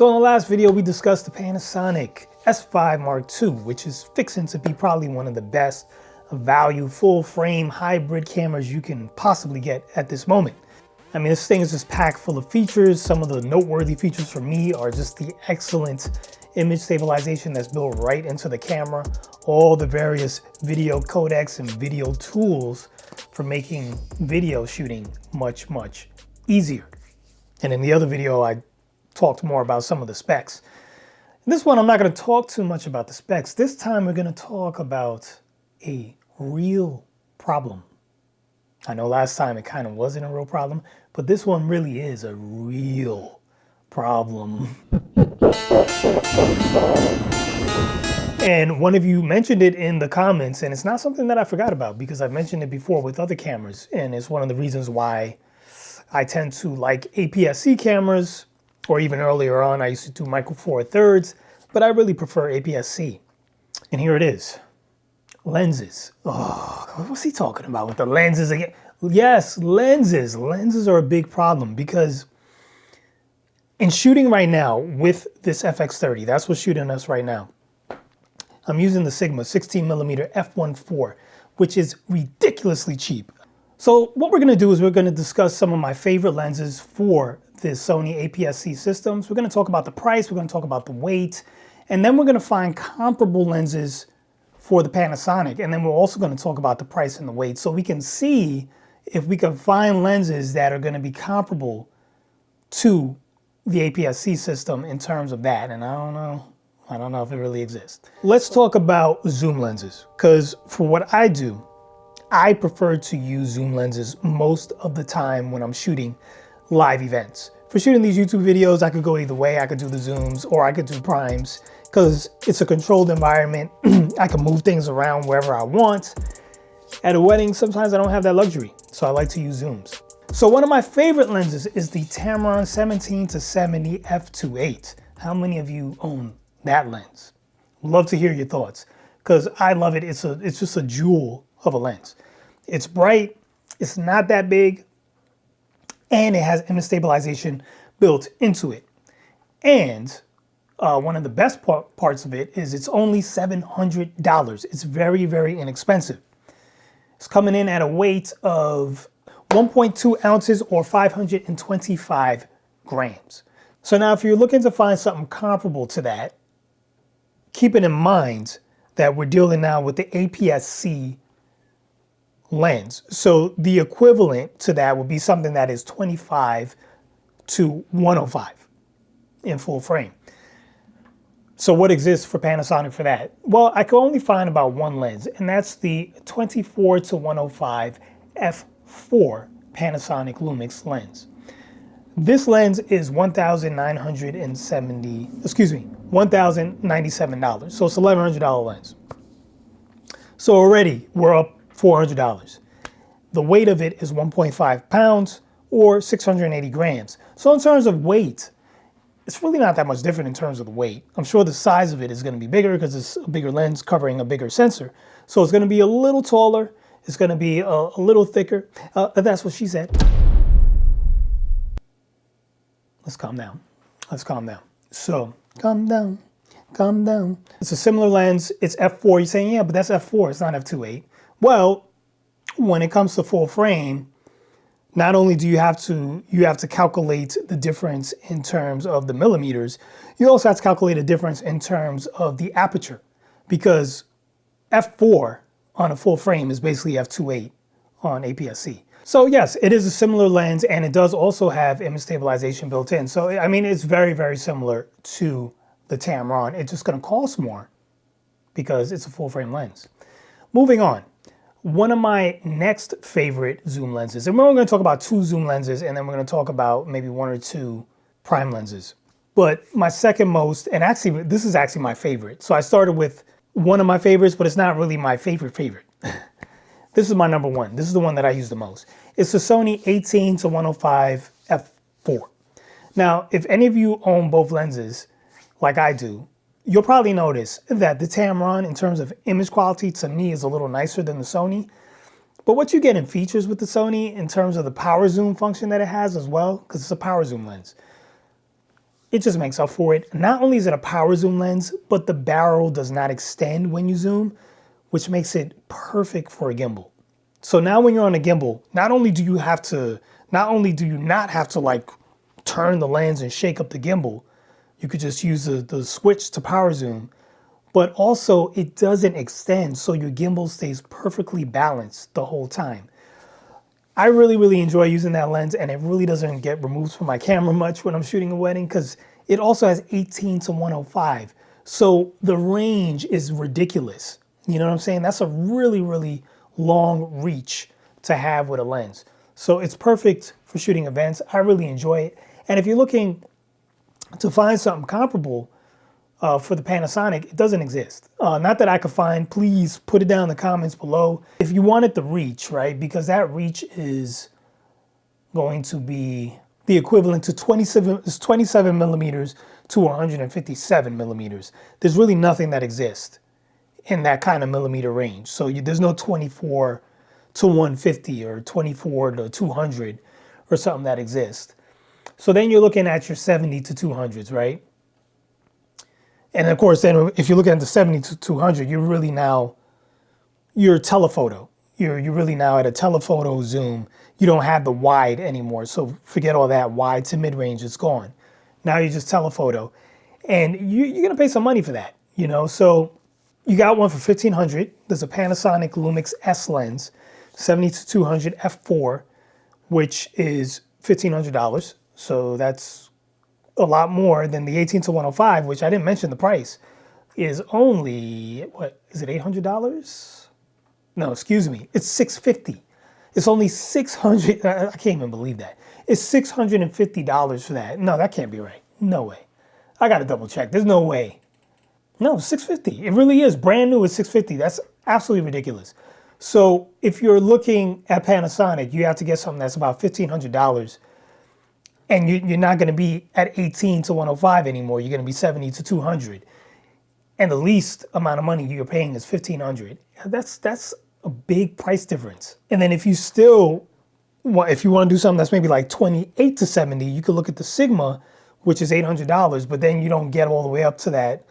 So in the last video, we discussed the Panasonic S5 Mark II, which is fixing to be probably one of the best value full frame hybrid cameras you can possibly get at this moment. I mean, this thing is just packed full of features. Some of the noteworthy features for me are just the excellent image stabilization that's built right into the camera, all the various video codecs and video tools for making video shooting much easier. And in the other video, I talked more about some of the specs. In this one, I'm not going to talk too much about the specs. This time, we're going to talk about a real problem. I know last time it kind of wasn't a real problem, but this one really is a real problem. And one of you mentioned it in the comments, and it's not something that I forgot about because I've mentioned it before with other cameras, and it's one of the reasons why I tend to like APS-C cameras, or even earlier on I used to do Micro Four Thirds, but I really prefer APS-C. And here it is. Lenses. Oh, what's he talking about with the lenses again? Yes, lenses. Lenses are a big problem because in shooting right now with this FX30, that's what's shooting us right now. I'm using the Sigma 16mm f1.4, which is ridiculously cheap. So what we're going to do is we're going to discuss some of my favorite lenses for this Sony APS-C systems. We're going to talk about the price, we're going to talk about the weight, and then we're going to find comparable lenses for the Panasonic. And then we're also going to talk about the price and the weight so we can see if we can find lenses that are going to be comparable to the APS-C system in terms of that. And I don't know if it really exists. Let's talk about zoom lenses, because for what I do, I prefer to use zoom lenses most of the time when I'm shooting live events. For shooting these YouTube videos, I could go either way. I could do the zooms or I could do primes because it's a controlled environment. I can move things around wherever I want. At a wedding, sometimes I don't have that luxury, so I like to use zooms. So one of my favorite lenses is the Tamron 17-70 f2.8. How many of you own that lens? Love to hear your thoughts because I love it. It's just a jewel of a lens. It's bright, it's not that big, and it has image stabilization built into it. And one of the best parts of it is it's only $700. It's very inexpensive. It's coming in at a weight of 1.2 ounces or 525 grams. So now if you're looking to find something comparable to that, keeping in mind that we're dealing now with the APS-C lens. So the equivalent to that would be something that is 25 to 105 in full frame. So what exists for Panasonic for that? Well, I can only find about one lens, and that's the 24 to 105 f4 Panasonic Lumix lens. This lens is $1,97. So it's $1,100 lens. So already we're up $400. The weight of it is 1.5 pounds or 680 grams. So in terms of weight, it's really not that much different in terms of the weight. I'm sure the size of it is going to be bigger because it's a bigger lens covering a bigger sensor. So it's going to be a little taller. It's going to be a little thicker. That's what she said. Let's calm down. Let's calm down. So calm down. Calm down. It's a similar lens. It's f4. You're saying, yeah, but that's f4. It's not f2.8. Well, when it comes to full frame, not only do you have to calculate the difference in terms of the millimeters, you also have to calculate a difference in terms of the aperture, because f4 on a full frame is basically f2.8 on APS-C. So yes, it is a similar lens, and it does also have image stabilization built in. So I mean, it's very similar to the Tamron. It's just going to cost more because it's a full frame lens. Moving on. One of my next favorite zoom lenses, and we're only going to talk about two zoom lenses, and then we're going to talk about maybe one or two prime lenses. But my second most, and actually this is actually my favorite. So I started with one of my favorites, but it's not really my favorite. This is my number one. This is the one that I use the most. It's the Sony 18 to 105 f4. Now, if any of you own both lenses, like I do, you'll probably notice that the Tamron, in terms of image quality, to me is a little nicer than the Sony. But what you get in features with the Sony in terms of the power zoom function that it has as well, because it's a power zoom lens, it just makes up for it. Not only is it a power zoom lens, but the barrel does not extend when you zoom, which makes it perfect for a gimbal. So now when you're on a gimbal, not only do you not have to like turn the lens and shake up the gimbal, you could just use the switch to power zoom, but also it doesn't extend, so your gimbal stays perfectly balanced the whole time. I really, really enjoy using that lens, and it really doesn't get removed from my camera much when I'm shooting a wedding because it also has 18 to 105. So the range is ridiculous. You know what I'm saying? That's a really, really long reach to have with a lens. So it's perfect for shooting events. I really enjoy it. And if you're looking to find something comparable for the Panasonic, it doesn't exist. Not that I could find. Please put it down in the comments below. If you wanted the reach, right? Because that reach is going to be the equivalent to 27 millimeters to 157 millimeters. There's really nothing that exists in that kind of millimeter range. So there's no 24 to 150 or 24 to 200 or something that exists. So then you're looking at your 70 to 200s, right? And of course, then if you're looking at the 70 to 200, you're telephoto. You're really now at a telephoto zoom. You don't have the wide anymore. So forget all that wide to mid-range, it's gone. Now you're just telephoto. And you're gonna pay some money for that, you know? So you got one for $1,500. There's a Panasonic Lumix S lens, 70 to 200 f4, which is $1,500. So that's a lot more than the 18 to 105, which I didn't mention the price, is only, what, is it $800? No, excuse me, it's $650. It's only $600, I can't even believe that. It's $650 for that. No, that can't be right. No way. I gotta double check, there's no way. No, $650, it really is. Brand new is $650, that's absolutely ridiculous. So if you're looking at Panasonic, you have to get something that's about $1,500. And you're not going to be at 18 to 105 anymore. You're going to be 70 to 200. And the least amount of money you're paying is $1,500. That's a big price difference. And then if you want to do something that's maybe like 28 to 70, you could look at the Sigma, which is $800, but then you don't get all the way up to that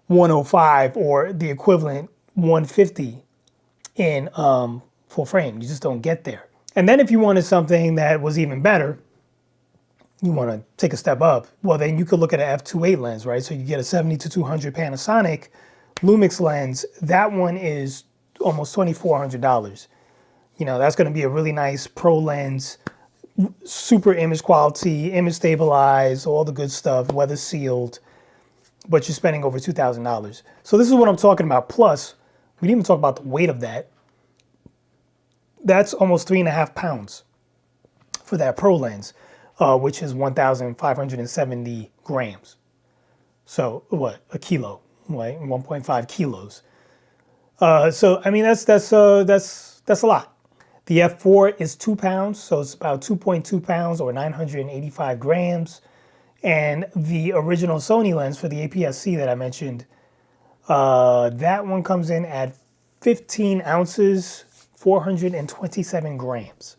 105 or the equivalent 150 in full frame. You just don't get there. And then if you wanted something that was even better, you want to take a step up, well, then you could look at an f2.8 lens, right? So you get a 70 to 200 Panasonic Lumix lens. That one is almost $2,400. You know, that's going to be a really nice pro lens, super image quality, image stabilized, all the good stuff, weather sealed, but you're spending over $2,000. So this is what I'm talking about. Plus, we didn't even talk about the weight of that. That's almost 3.5 pounds for that pro lens. Which is 1,570 grams. So what, a kilo, right? 1.5 kilos. So I mean that's a lot. The F4 is 2 pounds, so it's about 2.2 pounds or 985 grams. And the original Sony lens for the APS-C that I mentioned, that one comes in at 15 ounces, 427 grams.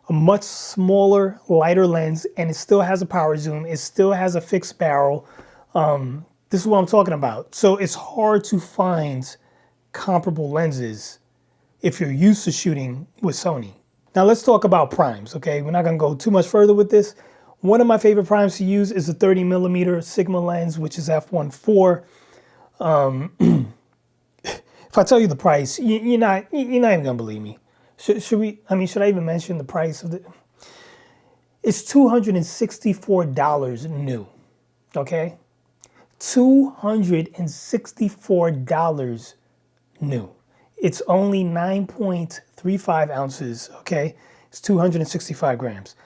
A much smaller, lighter lens, and it still has a power zoom. It still has a fixed barrel. This is what I'm talking about. So it's hard to find comparable lenses if you're used to shooting with Sony. Now let's talk about primes, okay? We're not gonna go too much further with this. One of my favorite primes to use is the 30 millimeter Sigma lens, which is f1.4. If I tell you the price, you're not even gonna believe me. Should I even mention the price of the? It's $264 new, okay? $264 new. It's only 9.35 ounces, okay? It's 265 grams.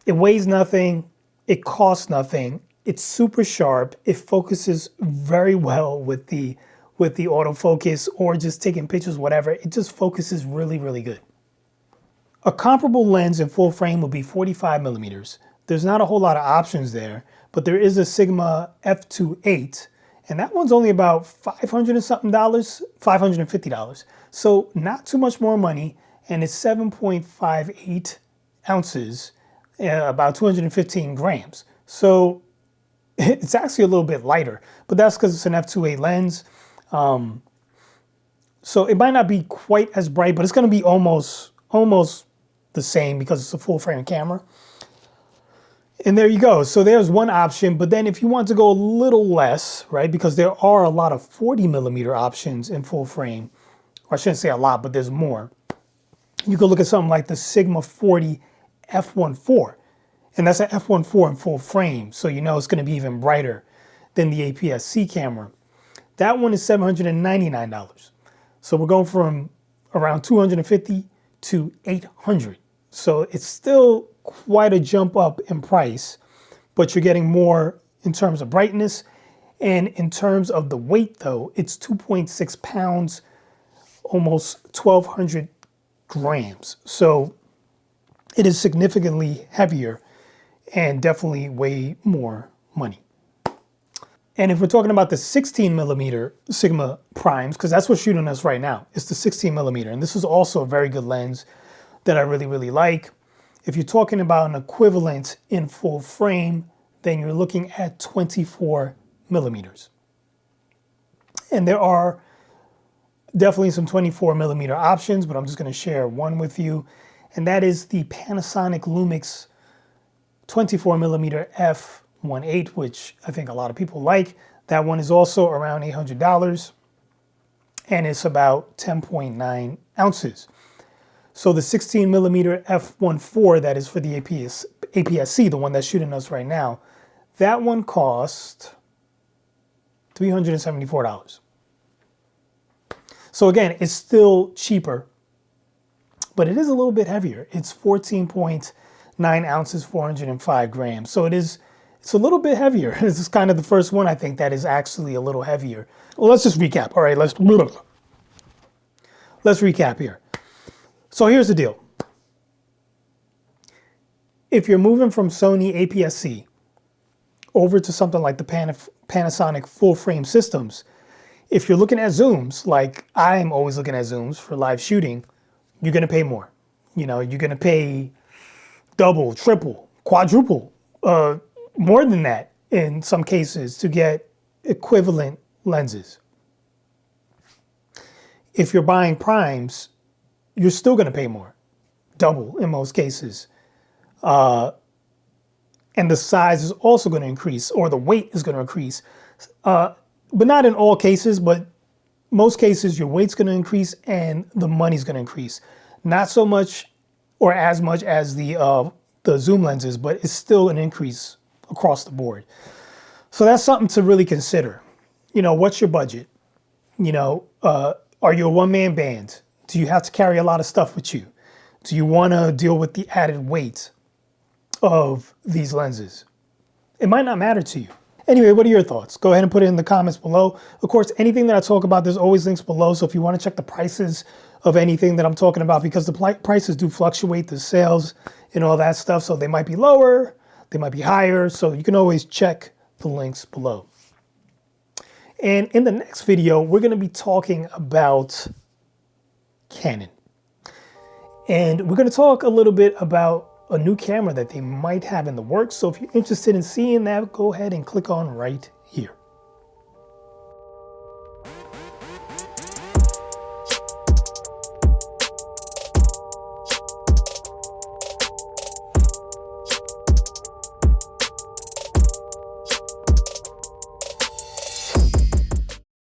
It weighs nothing, it costs nothing, it's super sharp, it focuses very well with the autofocus or just taking pictures, whatever. It just focuses really, really good. A comparable lens in full frame would be 45 millimeters. There's not a whole lot of options there, but there is a Sigma f2.8, and that one's only about $500 and something, $550. So not too much more money, and it's 7.58 ounces, about 215 grams. So It's actually a little bit lighter, but that's because it's an f2.8 lens. So it might not be quite as bright, but it's going to be almost the same because it's a full frame camera. And there you go. So there's one option, but then if you want to go a little less, right, because there are a lot of 40mm options in full frame, or I shouldn't say a lot, but there's more. You could look at something like the Sigma 40 f1.4, and that's an f1.4 in full frame, so you know it's going to be even brighter than the APS-C camera. That one is $799. So we're going from around $250 to $800. So it's still quite a jump up in price, but you're getting more in terms of brightness. And in terms of the weight though, it's 2.6 pounds, almost 1,200 grams. So it is significantly heavier and definitely way more money. And if we're talking about the 16mm Sigma primes, because that's what's shooting us right now, it's the 16mm. And this is also a very good lens that I really, really like. If you're talking about an equivalent in full frame, then you're looking at 24mm. And there are definitely some 24mm options, but I'm just going to share one with you. And that is the Panasonic Lumix 24mm f1.8, which I think a lot of people like. That one is also around $800, and it's about 10.9 ounces. So the 16mm f1.4, that is for the APS-C, the one that's shooting us right now, that one cost $374. So again, it's still cheaper, but it is a little bit heavier. It's 14.9 ounces, 405 grams. So it's a little bit heavier. This is kind of the first one, I think, that is actually a little heavier. Well, let's just recap. All right, let's recap here. So here's the deal. If you're moving from Sony APS-C over to something like the Panasonic full frame systems, if you're looking at zooms, like I'm always looking at zooms for live shooting, you're gonna pay more. You know, you're gonna pay double, triple, quadruple, more than that in some cases to get equivalent lenses. If you're buying primes, you're still gonna pay more, double in most cases. And the size is also gonna increase, or the weight is gonna increase. But not in all cases, but most cases your weight's gonna increase and the money's gonna increase. Not so much or as much as the zoom lenses, but it's still an increase across the board. So that's something to really consider. You know, what's your budget? You know, are you a one-man band? Do you have to carry a lot of stuff with you? Do you wanna deal with the added weight of these lenses? It might not matter to you. Anyway, what are your thoughts? Go ahead and put it in the comments below. Of course, anything that I talk about, there's always links below. So if you want to check the prices of anything that I'm talking about, because the prices do fluctuate, the sales and all that stuff. So they might be lower, they might be higher. So you can always check the links below. And in the next video, we're going to be talking about Canon. And we're going to talk a little bit about a new camera that they might have in the works. So if you're interested in seeing that, go ahead and click on right here.